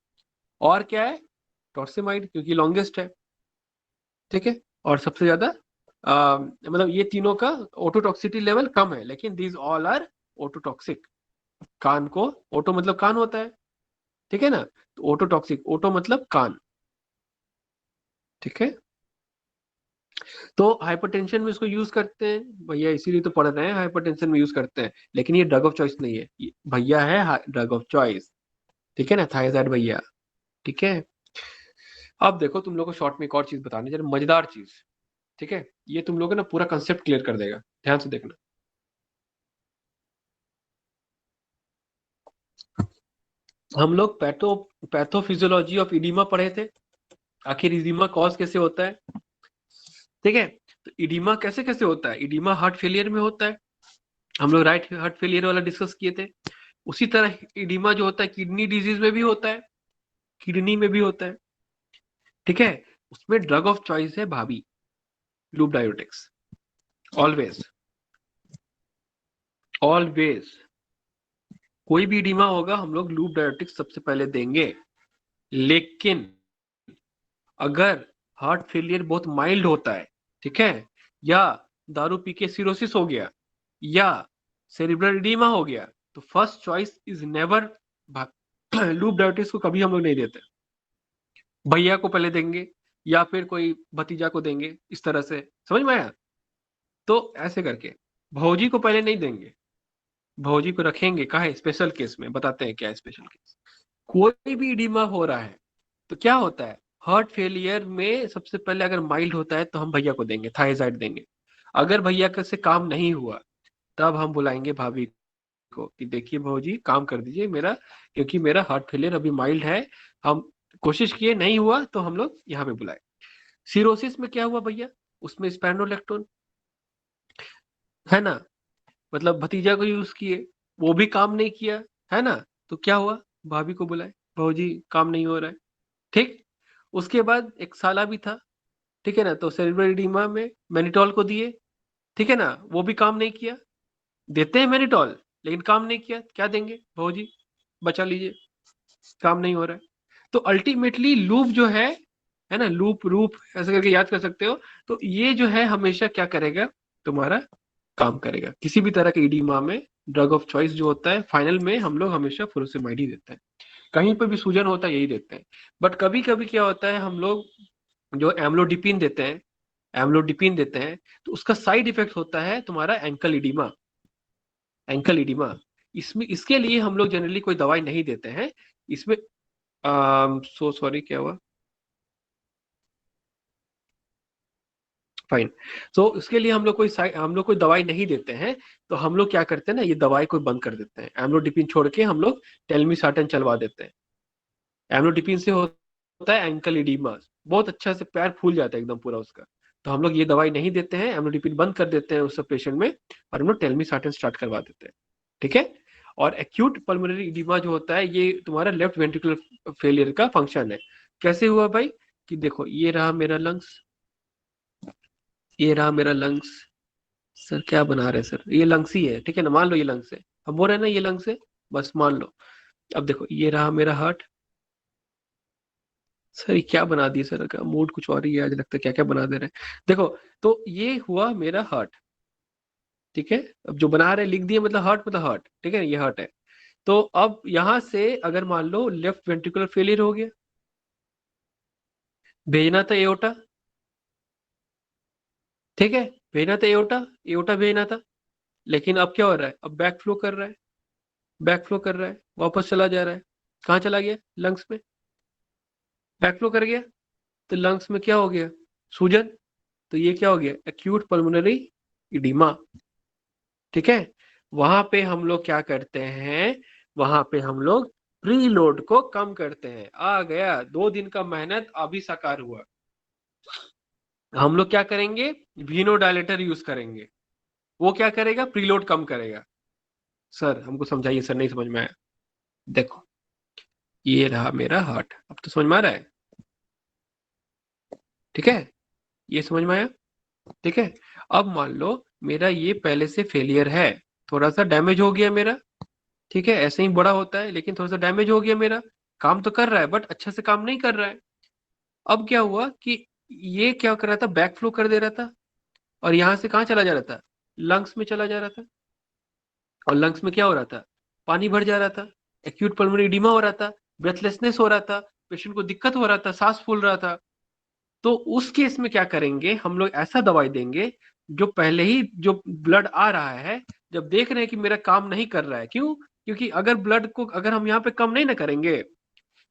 और क्या है, टॉर्सिमाइड, क्योंकि लॉन्गेस्ट है। ठीक है, और सबसे ज्यादा मतलब ये तीनों का ओटोटॉक्सिटी लेवल कम है, लेकिन दीज ऑल आर ओटोटॉक्सिक। कान को, ओटो मतलब कान होता है, ठीक है ना, तो ओटोटॉक्सिक, ओटो मतलब कान। ठीक है, तो हाइपरटेंशन में इसको यूज करते हैं भैया, इसीलिए तो पढ़ रहे हैं, हाइपरटेंशन में यूज करते हैं, लेकिन ये ड्रग ऑफ चॉइस नहीं है, ये भैया है ड्रग ऑफ चॉइस। ठीक है ना, थायराइड भैया। ठीक है, अब देखो तुम लोग को शॉर्ट में एक और चीज बताने, जरा मजेदार चीज। ठीक है, ये तुम लोग ना पूरा कंसेप्ट क्लियर कर देगा, ध्यान से देखना। हम लोग पैथोफिजियोलॉजी ऑफ इडीमा पढ़े थे, आखिर इडीमा कॉज कैसे होता है। ठीक है, तो इडीमा कैसे कैसे होता है, इडीमा हार्ट फेलियर में होता है, हम लोग राइट हार्ट फेलियर वाला डिस्कस किए थे। उसी तरह इडीमा जो होता है किडनी डिजीज में भी होता है, किडनी में भी होता है। ठीक है, उसमें ड्रग ऑफ चॉइस है भाभी, लूप डायोटिक्स, ऑलवेज, ऑलवेज। कोई भी इडीमा होगा हम लोग लूप डायोटिक्स सबसे पहले देंगे। लेकिन अगर हार्ट फेलियर बहुत माइल्ड होता है, ठीक है, या दारू पी के सिरोसिस हो गया, या सेरिब्रल एडीमा हो गया, तो first choice is never loop diabetes को कभी हम लोग नहीं देते, भैया को पहले देंगे या फिर कोई भतीजा को देंगे, इस तरह से, समझ में आया? तो ऐसे करके भौजी को पहले नहीं देंगे, भौजी को रखेंगे, कहा है स्पेशल केस में, बताते हैं क्या है स्पेशल केस। कोई भी इडीमा हो रहा है तो क्या होता है, हार्ट फेलियर में सबसे पहले अगर माइल्ड होता है तो हम भैया को देंगे, थायराइड देंगे। अगर भैया से काम नहीं हुआ तब हम बुलाएंगे भाभी को कि देखिए भौजी काम कर दीजिए मेरा, क्योंकि मेरा हार्ट फेलियर अभी माइल्ड है, हम कोशिश किए नहीं हुआ तो हम लोग यहाँ पे बुलाए। सिरोसिस में क्या हुआ भैया, उसमें स्पैनोलेक्टोन है ना, मतलब भतीजा को यूज किए, वो भी काम नहीं किया, है ना, तो क्या हुआ, भाभी को बुलाए, भौजी काम नहीं हो रहा है, ठीक। उसके बाद एक साला भी था, ठीक है ना, तो सेरेब्रल एडीमा में मैनिटॉल को दिए, ठीक है ना, वो भी काम नहीं किया, देते हैं मैनिटॉल लेकिन काम नहीं किया, क्या देंगे, भौजी बचा लीजिए, काम नहीं हो रहा है। तो अल्टीमेटली लूप जो है ना, लूप रूप ऐसे करके याद कर सकते हो, तो ये जो है हमेशा क्या करेगा, तुम्हारा काम करेगा किसी भी तरह के इडीमा में। ड्रग ऑफ चॉइस जो होता है फाइनल में हम लोग हमेशा फुरोसेमाइड ही देते हैं, कहीं पर भी सूजन होता है यही देते हैं। बट कभी कभी क्या होता है, हम लोग जो एम्लोडिपिन देते हैं, एम्लोडिपिन देते हैं, तो उसका साइड इफेक्ट होता है तुम्हारा एंकल इडीमा, एंकल इडीमा। इसमें इसके लिए हम लोग जनरली कोई दवाई नहीं देते हैं इसमें। सो सॉरी, क्या हुआ, फाइन। तो इसके लिए हम लोग कोई दवाई नहीं देते हैं, तो हम लोग क्या करते हैं ना, ये दवाई को बंद कर देते हैं, एम्लोडिपिन छोड़ के हम लोग टेलमिसार्टन चलवा देते हैं। एम्लोडिपिन से होता है एंकल इडीमा, बहुत अच्छा से पैर फूल जाता है एकदम पूरा उसका, तो हम लोग ये दवाई नहीं देते हैं, एम्लोडिपिन बंद कर देते हैं उस सब पेशेंट में, और हम लोग टेलमिसार्टन स्टार्ट करवा देते हैं, ठीक है। और एक्यूट पल्मोनरी इडीमा जो होता है ये तुम्हारा लेफ्ट वेंट्रिकुलर फेलियर का फंक्शन है। कैसे हुआ भाई, कि देखो ये रहा मेरा लंग्स, ये रहा मेरा लंग्स, सर क्या बना रहे हैं सर, ये लंग्स ही है, ठीक है ना, मान लो ये लंग्स है, हम बोल रहे हैं ना ये लंग्स है, बस मान लो। अब देखो ये रहा मेरा हार्ट, सर ये क्या बना दिए सर, का मूड कुछ और ही है आज, लगता है क्या क्या बना दे रहे हैं। देखो, तो ये हुआ मेरा हार्ट, ठीक है, अब जो बना रहे लिख दिए मतलब हार्ट, मतलब हार्ट, ठीक है, ये हार्ट है। तो अब यहां से अगर मान लो लेफ्ट वेंट्रिकुलर फेलियर हो गया, भेजना था एओर्टा, ठीक है, भेजना था एओर्टा, एओर्टा भेजना था, लेकिन अब क्या हो रहा है, अब बैक फ्लो कर रहा है, बैक फ्लो कर रहा है, वापस चला जा रहा है, कहाँ चला गया, लंग्स में, बैक फ्लो कर गया, तो लंग्स में क्या हो गया, सूजन, तो ये क्या हो गया, एक्यूट पल्मोनरी इडीमा, ठीक है। वहां पे हम लोग क्या करते हैं, वहां पे हम लोग प्री लोड को कम करते हैं, आ गया 2 दिन का मेहनत अभी साकार हुआ। हम लोग क्या करेंगे, वीनोडायलेटर यूज करेंगे, वो क्या करेगा, प्रीलोड कम करेगा। सर हमको समझाइए सर, नहीं समझ में आया। देखो ये रहा मेरा हार्ट, अब तो समझ में आ रहा है, ठीक है, ये समझ में आया, ठीक है। अब मान लो मेरा ये पहले से फेलियर है, थोड़ा सा डैमेज हो गया मेरा, ठीक है, ऐसे ही बड़ा होता है लेकिन थोड़ा सा डैमेज हो गया मेरा, काम तो कर रहा है बट अच्छा से काम नहीं कर रहा है। अब क्या हुआ कि ये क्या कर रहा था, बैक फ्लो कर दे रहा था, और यहां से कहाँ चला जा रहा था, लंग्स में चला जा रहा था, और लंग्स में क्या हो रहा था, पानी भर जा रहा था, एक्यूट पल्मोनरी एडिमा हो रहा था, ब्रेथलेसनेस हो रहा था, पेशेंट को दिक्कत हो रहा था, सांस फूल रहा था। तो उस केस में क्या करेंगे, हम लोग ऐसा दवाई देंगे जो पहले ही जो ब्लड आ रहा है, जब देख रहे हैं कि मेरा काम नहीं कर रहा है, क्यों, क्योंकि अगर ब्लड को अगर हम यहाँ पे कम नहीं ना करेंगे,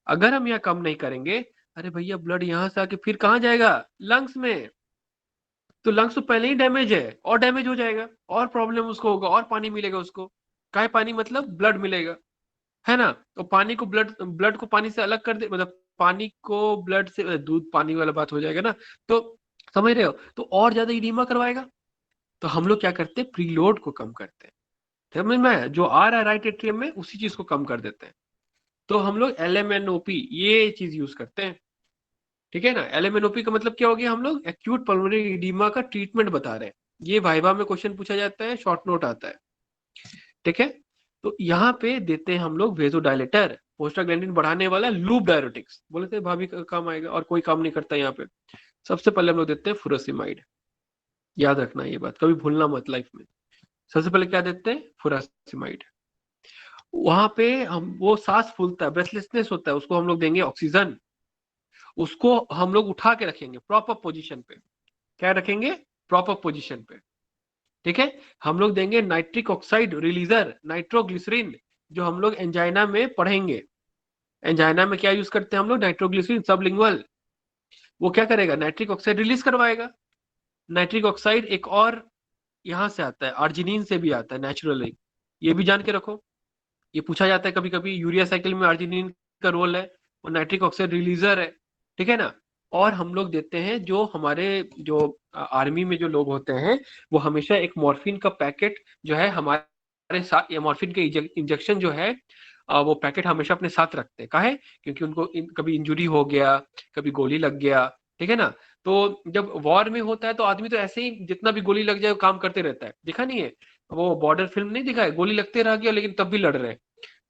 अगर हम यहाँ कम नहीं करेंगे, अरे भैया ब्लड यहाँ से आके फिर कहाँ जाएगा, लंग्स में, तो लंग्स तो पहले ही डैमेज है और डैमेज हो जाएगा, और प्रॉब्लम उसको होगा, और पानी मिलेगा उसको, काय पानी मतलब ब्लड मिलेगा, है ना। तो पानी को ब्लड ब्लड को पानी से अलग कर दे, मतलब पानी को ब्लड से, दूध पानी वाला बात हो जाएगा ना, तो समझ रहे हो, तो और ज्यादा इडीमा करवाएगा। तो हम लोग क्या करते हैं, प्रीलोड को कम करते हैं, समझ में आया? जो आ रहा है राइट एट्रियम में उसी चीज को कम कर देते हैं। तो हम लोग LMNOP ये चीज यूज करते हैं, ठीक है ना। LMNOP का मतलब क्या हो गया, हम लोग एक्यूट पल्मोनरी इडीमा का ट्रीटमेंट बता रहे हैं, ये वाइवा में क्वेश्चन पूछा जाता है, शॉर्ट नोट आता है, ठीक है। तो यहाँ पे देते हैं हम लोग वेजोडाइलेटर, प्रोस्टाग्लैंडिन बढ़ाने वाला, लूप डायरेटिक्स, बोले थे भाभी का काम आएगा, और कोई काम नहीं करता यहाँ पे। सबसे पहले हम लोग देते हैं फुरोसिमाइड, याद रखना ये बात, कभी भूलना मत लाइफ में। सबसे पहले क्या देते हैं, फुरासिमाइड। वहां पे हम वो सांस फूलता है, ब्रेथलेसनेस होता है, उसको हम लोग देंगे ऑक्सीजन, उसको हम लोग उठा के रखेंगे प्रॉपर पोजीशन पे। क्या रखेंगे, प्रॉपर पोजीशन पे, ठीक है। हम लोग देंगे नाइट्रिक ऑक्साइड रिलीजर, नाइट्रोग्लिसरीन, जो हम लोग एंजाइना में पढ़ेंगे। एंजाइना में क्या यूज करते हैं हम लोग, नाइट्रोग्लिसरीन सबलिंगुअल। वो क्या करेगा, नाइट्रिक ऑक्साइड रिलीज करवाएगा। नाइट्रिक ऑक्साइड एक और यहाँ से आता है, आर्जिनिन से भी आता है नेचुरली, ये भी जान के रखो। ये पूछा जाता है कभी कभी, यूरिया साइकिल में आर्जिनिन का रोल है, और नाइट्रिक ऑक्साइड रिलीजर है, ठीक है ना। और हम लोग देते हैं, जो हमारे जो आर्मी में जो लोग होते हैं, वो हमेशा एक मॉर्फिन का पैकेट जो है हमारे साथ, या मॉर्फिन के इंजेक्शन जो है, वो पैकेट हमेशा अपने साथ रखते हैं। काहे, क्योंकि उनको कभी इंजुरी हो गया, कभी गोली लग गया, ठीक है ना। तो जब वॉर में होता है तो आदमी तो ऐसे ही जितना भी गोली लग जाए वो काम करते रहता है, देखा नहीं है, वो बॉर्डर फिल्म नहीं दिखा है, गोली लगते रह गया लेकिन तब भी लड़ रहे हैं,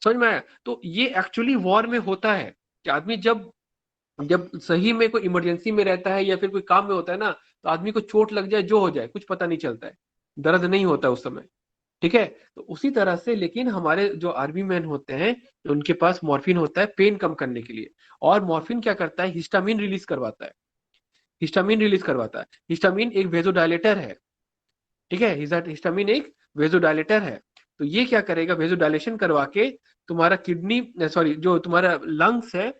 समझ में आया। तो ये एक्चुअली वॉर में होता है कि आदमी जब जब सही में कोई इमरजेंसी में रहता है या फिर कोई काम में होता है ना, तो आदमी को चोट लग जाए, जो हो जाए, कुछ पता नहीं चलता है, दर्द नहीं होता उस समय, ठीक है। तो उसी तरह से, लेकिन हमारे जो आर्मी मैन होते हैं, उनके पास मॉर्फिन होता है पेन कम करने के लिए। और मॉर्फिन क्या करता है, हिस्टामिन रिलीज करवाता है। हिस्टामिन रिलीज करवाता है, हिस्टामिन एक वेजोडायलेटर है, ठीक है। हिस्टामिन एक वेजोडायलेटर है। तो ये क्या करेगा, वेजोडायलेशन करवा के तुम्हारा किडनी, सॉरी, जो तुम्हारा लंग्स है,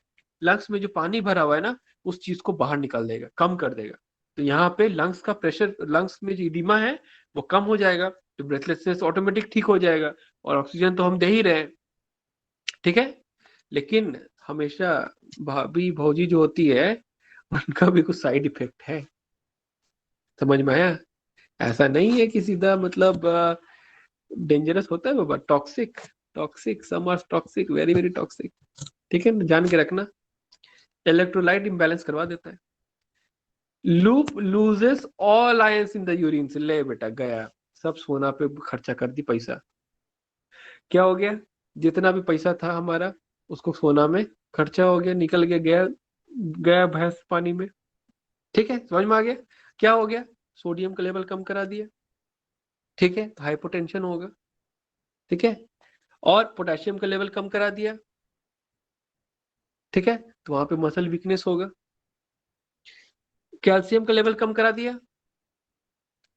लंग्स में जो पानी भरा हुआ है ना, उस चीज को बाहर निकाल देगा, कम कर देगा। तो यहाँ पे लंग्स का प्रेशर, लंग्स में जो इडिमा है वो कम हो जाएगा, तो ब्रेथलेसनेस ऑटोमेटिक ठीक हो जाएगा। और ऑक्सीजन तो हम दे ही रहे हैं, ठीक है। लेकिन हमेशा भाभी भौजी जो होती है, उनका भी कुछ साइड इफेक्ट है, समझ में आया। ऐसा नहीं है कि सीधा मतलब डेंजरस होता है बाबा, toxic, toxic, some are toxic, very very toxic, ठीक है ना, जान के रखना। इलेक्ट्रोलाइट इम्बैलेंस करवा देता है। Loop loses all ions in the urine से, ले बेटा गया, सब सोना पे खर्चा कर दी पैसा। क्या हो गया, जितना भी पैसा था हमारा, उसको सोना में खर्चा हो गया, निकल गया, गया गया भैंस पानी में, ठीक है, समझ में आ गया। क्या हो गया, सोडियम का लेवल कम करा दिया, ठीक है, तो हाइपोटेंशन होगा, ठीक है। और पोटेशियम का लेवल कम करा दिया, ठीक है, तो वहां पे मसल वीकनेस होगा। कैल्शियम का लेवल कम करा दिया,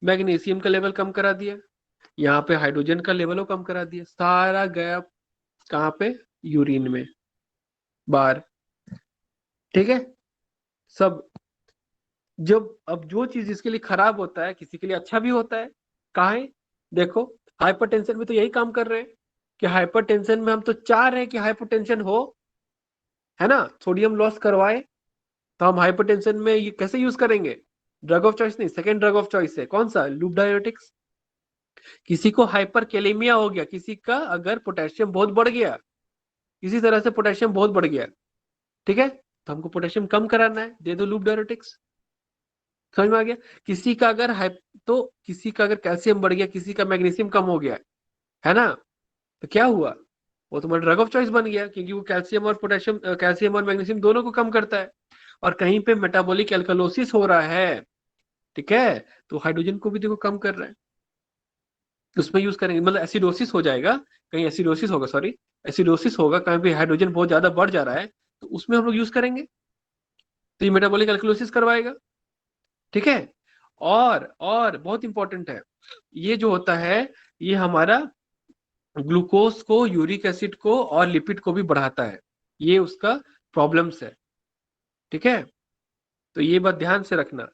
मैग्नीशियम का लेवल कम करा दिया, यहाँ पे हाइड्रोजन का लेवल कम करा दिया, सारा गया कहाँ पे, यूरिन में, बाहर, ठीक है, सब। जब अब जो चीज जिसके लिए खराब होता है, किसी के लिए अच्छा भी होता है। कहा है, देखो, हाइपरटेंशन में तो यही काम कर रहे हैं, कि हाइपरटेंशन में हम तो चाह रहे हैं कि हाइपरटेंशन हो, है ना, सोडियम लॉस करवाए। तो हम हाइपरटेंशन में ये कैसे यूज करेंगे, ड्रग ऑफ चॉइस नहीं, सेकेंड ड्रग ऑफ चॉइस है कौन सा, लूप डायरेटिक्स। किसी को हाइपर कैलेमिया हो गया, किसी का अगर पोटेशियम बहुत बढ़ गया, किसी तरह से पोटेशियम बहुत बढ़ गया, ठीक है, तो हमको पोटेशियम कम कराना है, दे दो लूप डायरेटिक्स, समझ में आ गया। किसी का अगर तो किसी का अगर कैल्शियम बढ़ गया, किसी का मैग्नीशियम कम हो गया, है ना, तो क्या हुआ, वो तुम्हारा ड्रग ऑफ चॉइस बन गया, क्योंकि वो कैल्शियम और पोटेशियम, कैल्शियम और मैग्नीशियम दोनों को कम करता है। और कहीं पे मेटाबॉलिक एल्कलोसिस हो रहा है, ठीक है, तो हाइड्रोजन को भी देखो कम कर रहा है, उसमें यूज करेंगे, मतलब एसिडोसिस हो जाएगा, कहीं एसिडोसिस होगा, सॉरी, एसिडोसिस होगा, कहीं पे हाइड्रोजन बहुत ज्यादा बढ़ जा रहा है, तो उसमें हम लोग यूज करेंगे, तो ये मेटाबॉलिक एल्कलोसिस करवाएगा, ठीक है। और बहुत इंपॉर्टेंट है, ये जो होता है, ये हमारा ग्लूकोज को, यूरिक एसिड को और लिपिड को भी बढ़ाता है, ये उसका प्रॉब्लम्स है, ठीक है। तो ये बात ध्यान से रखना।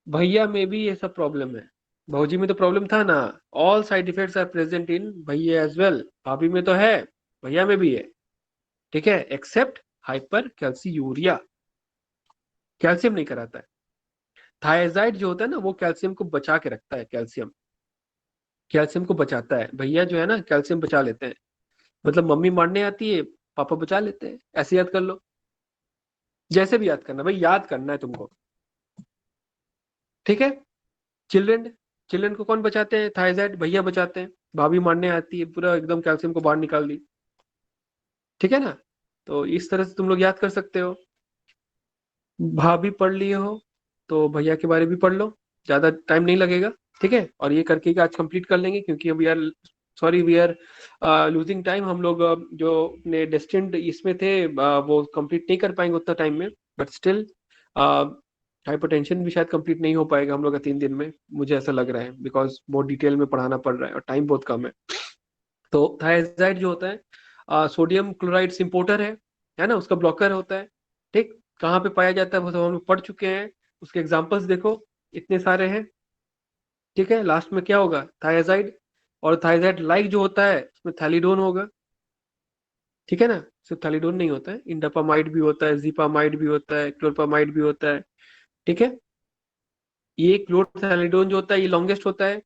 भैया में भी ये सब प्रॉब्लम है, भौजी में तो प्रॉब्लम था ना, all side effects are present in भैया एज वेल, भाभी में तो है, भैया में भी है, ठीक है, एक्सेप्ट हाइपर कैल्सीयूरिया, कैल्शियम नहीं कराता है। थायजाइड जो होता है ना, वो कैल्शियम को बचा के रखता है, कैल्शियम, कैल्शियम को बचाता है, भैया जो है ना कैल्शियम बचा लेते हैं, मतलब मम्मी मारने आती है, पापा बचा लेते हैं, ऐसे याद कर लो, जैसे भी याद करना भाई, याद करना है तुमको, ठीक है। चिल्ड्रन, चिल्ड्रन को कौन बचाते हैं, थायजाइड भैया बचाते हैं, भाभी मारने आती है, पूरा एकदम कैल्शियम को बाहर निकाल दी, ठीक है ना। तो इस तरह से तुम लोग याद कर सकते हो। भाभी पढ़ लिए हो तो भैया के बारे में भी पढ़ लो, ज्यादा टाइम नहीं लगेगा, ठीक है, और ये करके आज कंप्लीट कर लेंगे, क्योंकि वी आर लूजिंग टाइम। हम लोग जो अपने डेस्टिन्ड इसमें थे वो कंप्लीट नहीं कर पाएंगे उतना टाइम में, बट स्टिल हाइपरटेंशन भी शायद कंप्लीट नहीं हो पाएगा हम लोग का 3 दिन में, मुझे ऐसा लग रहा है, बिकॉज बहुत डिटेल में पढ़ाना पड़ रहा है और टाइम बहुत कम है। तो थायजाइड जो होता है सोडियम क्लोराइड इम्पोर्टर है ना, उसका ब्लॉकर होता है। ठीक, कहाँ पे पाया जाता है वो तो हम लोग पढ़ चुके हैं, उसके एग्जाम्पल्स देखो इतने सारे हैं। ठीक है, लास्ट में क्या होगा, थायजाइड, और थायजाइड लाइक जो होता है उसमें थैलिडोन होगा। ठीक है ना, सिर्फ थैलिडोन नहीं होता है, इंडापामाइड भी होता है, जीपामाइड भी होता है, क्लोरपामाइड भी होता है। ठीक है, ये क्लोरथैलिडोन जो होता है ये लॉन्गेस्ट होता है।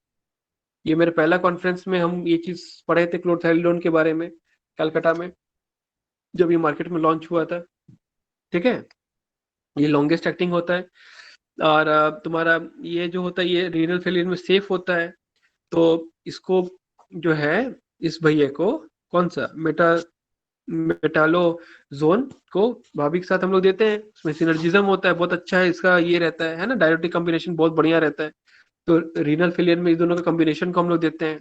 ये मेरे पहला कॉन्फ्रेंस में हम ये चीज पढ़े थे क्लोरथैलिडोन के बारे में, कलकत्ता में, जब ये मार्केट में लॉन्च हुआ था। ठीक है, ये लॉन्गेस्ट एक्टिंग होता है। और तुम्हारा ये जो होता है ये रीनल फेलियर में सेफ होता है। तो इसको जो है, इस भैया को कौन सा मेटालोजोन को भाभी के साथ हम लोग देते हैं, उसमें सिनर्जिज्म होता है, बहुत अच्छा है इसका, ये रहता है ना, डायरेक्टिक कॉम्बिनेशन बहुत बढ़िया रहता है। तो रीनल फेलियर में इस दोनों का कॉम्बिनेशन को हम लोग देते हैं।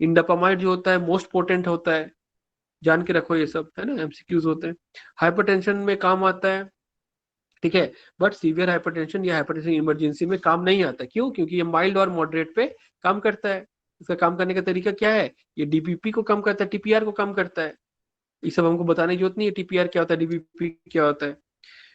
इंडापामाइड जो होता है मोस्ट पोटेंट होता है, जान के रखो, ये सब है ना, एमसीक्यूज होते हैं। हाइपरटेंशन में काम आता है। ठीक है, बट सीवियर हाइपरटेंशन या हाइपरटेंशन इमरजेंसी में काम नहीं आता। क्यों? क्योंकि ये माइल्ड और मॉडरेट पे काम करता है। इसका काम करने का तरीका क्या है, ये डीपीपी को कम करता है, टीपीआर को कम करता है। ये सब हमको बताने की जरूरत नहीं है, टीपीआर क्या होता है, डीपीपी क्या होता है।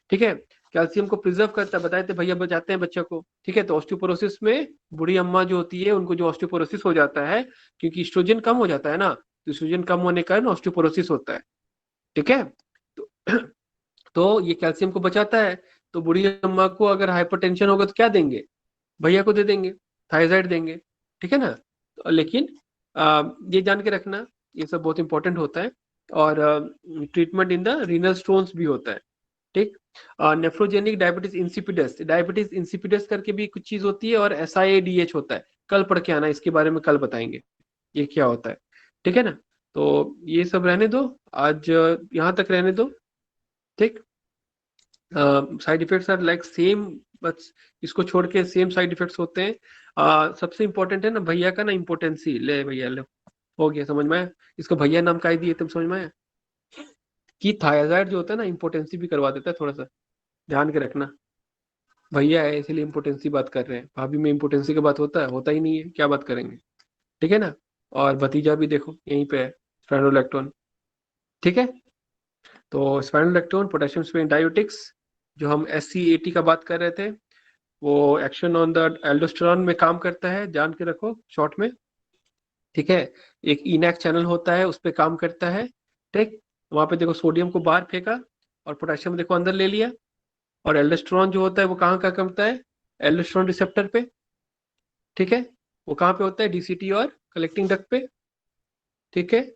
ठीक है, कैल्शियम को प्रिजर्व करता है, बताए थे भैया, बचाते हैं बच्चों को। ठीक है, तो ऑस्टियोपोरोसिस में बूढ़ी अम्मा जो होती है उनको जो ऑस्टियोपोरोसिस हो जाता है, क्योंकि ईस्ट्रोजन कम हो जाता है ना, तो ईस्ट्रोजन कम होने का ऑस्टियोपोरोसिस होता है। ठीक है, तो तो ये कैल्शियम को बचाता है। तो बूढ़ी अम्मा को अगर हाइपरटेंशन होगा तो क्या देंगे, भैया को दे देंगे, थायराइड देंगे। ठीक है ना, लेकिन ये जान के रखना, ये सब बहुत इंपॉर्टेंट होता है। और treatment in the renal stones भी होता है। ठीक, नेफ्रोजेनिक डायबिटीज इंसिपिडस करके भी कुछ चीज होती है, और SIADH होता है, कल पढ़ के आना, इसके बारे में कल बताएंगे ये क्या होता है। ठीक है ना, तो ये सब रहने दो, आज यहाँ तक रहने दो। ठीक, side effects are like same, बस इसको छोड़ के सेम साइड इफेक्ट्स होते हैं। सबसे इंपॉर्टेंट है ना भैया का ना, इम्पोर्टेंसी, ले भैया ले, हो गया समझ में आया? इसको भैया नाम का दिए तुम, समझ में आया कि थायराइड जो होता है ना इम्पोर्टेंसी भी करवा देता है थोड़ा सा, ध्यान के रखना। भैया है इसीलिए इम्पोर्टेंसी बात कर रहे हैं, भाभी में इम्पोर्टेंसी की बात होता ही नहीं है, क्या बात करेंगे। ठीक है ना, और भतीजा भी देखो यहीं पे है, स्पाइरोलेक्टोन। ठीक है, तो स्पाइरोलेक्टोन पोटेशियम स्पेन डायोटिक्स, जो हम SCAT का बात कर रहे थे, वो एक्शन ऑन द एल्डोस्टेरॉन में काम करता है, जान के रखो शॉर्ट में। ठीक है, एक इनैक चैनल होता है उस पर काम करता है। ठीक, वहां पे देखो सोडियम को बाहर फेंका और पोटेशियम देखो अंदर ले लिया। और एल्डोस्टेरॉन जो होता है वो कहाँ का करता है, एल्डोस्टेरॉन रिसेप्टर पे। ठीक है, वो कहाँ पे होता है, DCT और कलेक्टिंग डक्ट पे। ठीक है,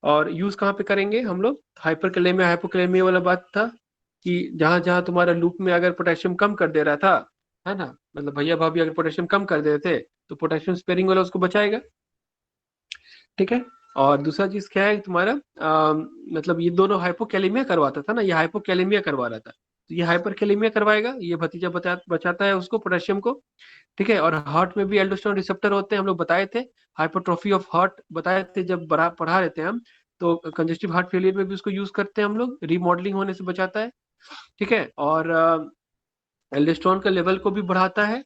और यूज कहाँ पे करेंगे हम लोग, हाइपरकैलेमिया हाइपोकैलेमिया वाला बात था, कि जहां जहां तुम्हारा लूप में अगर पोटेशियम कम कर दे रहा था, है ना, मतलब भैया भाभी अगर पोटेशियम कम कर दे रहे थे, तो पोटेशियम स्पेयरिंग वाला उसको बचाएगा। ठीक है, और दूसरा चीज क्या है तुम्हारा, मतलब ये दोनों हाइपोकैलेमिया करवाता था ना, ये हाइपोकैलेमिया करवा रहा था, तो ये हाइपरकैलेमिया करवाएगा, ये भतीजा बचाता है उसको, पोटेशियम को। ठीक है, और हार्ट में भी एल्डोस्टेरोन रिसेप्टर होते हैं, हम लोग बताए थे, हाइपरट्रॉफी ऑफ हार्ट बताए थे जब पढ़ा रहे थे हम। तो कंजेस्टिव हार्ट फेलियर में भी उसको यूज करते हैं हम लोग, रीमॉडलिंग होने से बचाता है। ठीक है, और एल्डोस्टेरोन का लेवल को भी बढ़ाता है।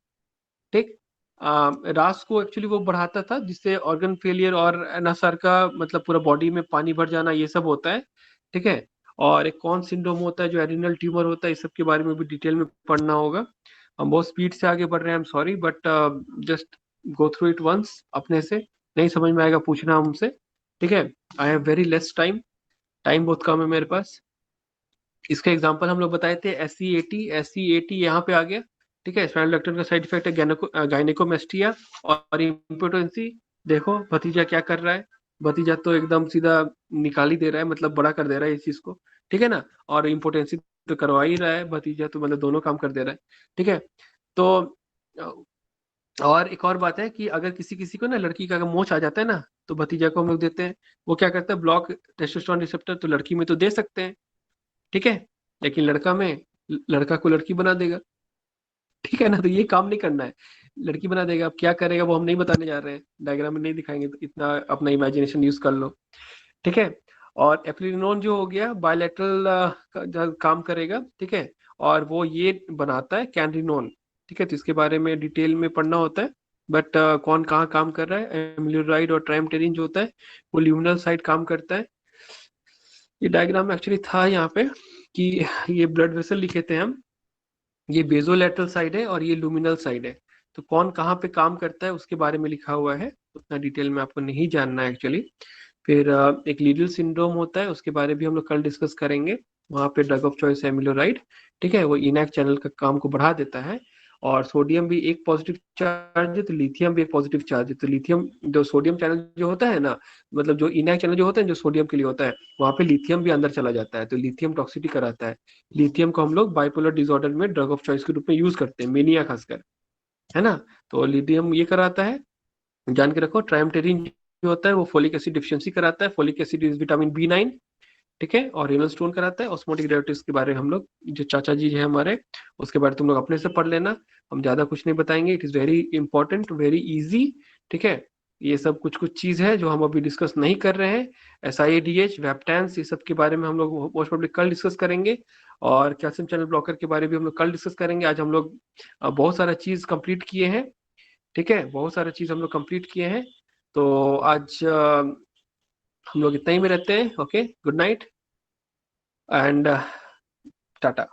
ठीक, रास को एक्चुअली वो बढ़ाता था, जिससे ऑर्गन फेलियर और एनासार का मतलब पूरा बॉडी में पानी भर जाना ये सब होता है। ठीक है, और एक कौन सिंड्रोम होता है जो एरिनल ट्यूमर होता है, इस सब के बारे में भी डिटेल में पढ़ना होगा। हम बहुत स्पीड से आगे बढ़ रहे हैं, I am sorry, but just go through it once अपने से, नहीं समझ में आएगा पूछना हमसे। ठीक है, I have very less time, time बहुत कम है मेरे पास। इसका एग्जांपल हम लोग बताए थे, SCAT यहाँ पे आ गया। ठीक है, स्पाइरोलेक्टन का साइड इफेक्ट है गायनेकोमेस्टिया और इम्पोटेंसी। देखो भतीजा क्या कर रहा है, भतीजा तो एकदम सीधा निकाल ही दे रहा है, मतलब बड़ा कर दे रहा है इस चीज को। ठीक है ना, और इम्पोटेंसी तो करवा ही रहा है भतीजा, तो मतलब दोनों काम कर दे रहा है। ठीक है, तो और एक और बात है कि अगर किसी किसी को ना लड़की का अगर मोच आ जाता है ना, तो भतीजा को हम लोग देते हैं। वो क्या करता है, ब्लॉक टेस्टोस्टेरोन रिसेप्टर, तो लड़की में तो दे सकते हैं। ठीक है, लेकिन लड़का में लड़का को लड़की बना देगा। ठीक है ना, तो ये काम नहीं करना है। लड़की बना देगा। अब क्या करेगा वो हम नहीं बताने जा रहे हैं, डायग्राम में नहीं दिखाएंगे, तो इतना अपना इमेजिनेशन यूज कर लो, ठीक है। और एप्रिलिनोन जो हो गया बायलैटरल काम करेगा, ठीक है। और वो ये बनाता है कैनरिनोन, ठीक है। तो इसके बारे में डिटेल में पढ़ना होता है। बट कौन कहाँ काम कर रहा है, एमिलोराइड और ट्राइमटेरिन जो होता है वो ल्यूमिनल साइड काम करता है। ये डायग्राम में एक्चुअली था यहाँ पे कि ये ब्लड वेसल लिखे थे हम, ये बेजोलेटरल साइड है और ये लुमिनल साइड है। तो कौन कहाँ पे काम करता है उसके बारे में लिखा हुआ है, उतना डिटेल में आपको नहीं जानना है एक्चुअली। फिर एक लीडल सिंड्रोम होता है, उसके बारे में भी हम लोग कल डिस्कस करेंगे। वहाँ पे ड्रग ऑफ चॉइस एमिलोराइड, ठीक है, वो इनएक्ट चैनल का काम को बढ़ा देता है। और सोडियम भी एक पॉजिटिव चार्ज है, तो लिथियम भी एक पॉजिटिव चार्ज है। तो लिथियम जो सोडियम चैनल जो होता है ना, मतलब जो इनएक्ट चैनल जो होता है जो सोडियम के लिए होता है, वहाँ पे लिथियम भी अंदर चला जाता है, तो लिथियम टॉक्सिटी कराता है। लिथियम को हम लोग बाइपोलर डिसऑर्डर में ड्रग ऑफ चॉइस के रूप में यूज करते हैं, मेनिया खासकर, है ना। तो लिथियम ये कराता है, जान के रखो। ट्राइमटेरिन जो होता है वो फोलिक एसिड डिफिशियंसी कराता है, folic acid is vitamin B9, ठीक है। और रेनल स्टोन कराता है। ऑस्मोटिक डेरिवेटिव्स के बारे में हम लोग, जो चाचा जी है हमारे, उसके बारे में तुम लोग अपने से पढ़ लेना, हम ज्यादा कुछ नहीं बताएंगे। It is very important, very easy, ठीक है। ये सब कुछ कुछ चीज है जो हम अभी डिस्कस नहीं कर रहे हैं। SIADH, वेप्टेंस, ये सब के बारे में हम लोग मोस्ट प्रोबेबली कल डिस्कस करेंगे। और कैल्शियम चैनल ब्लॉकर के बारे में भी हम लोग कल डिस्कस करेंगे। आज हम लोग बहुत सारा चीज कंप्लीट किए हैं, ठीक है, बहुत सारा चीज हम लोग कंप्लीट किए हैं। तो आज हम लोग इतना ही में रहते हैं। Okay, good night and Tata.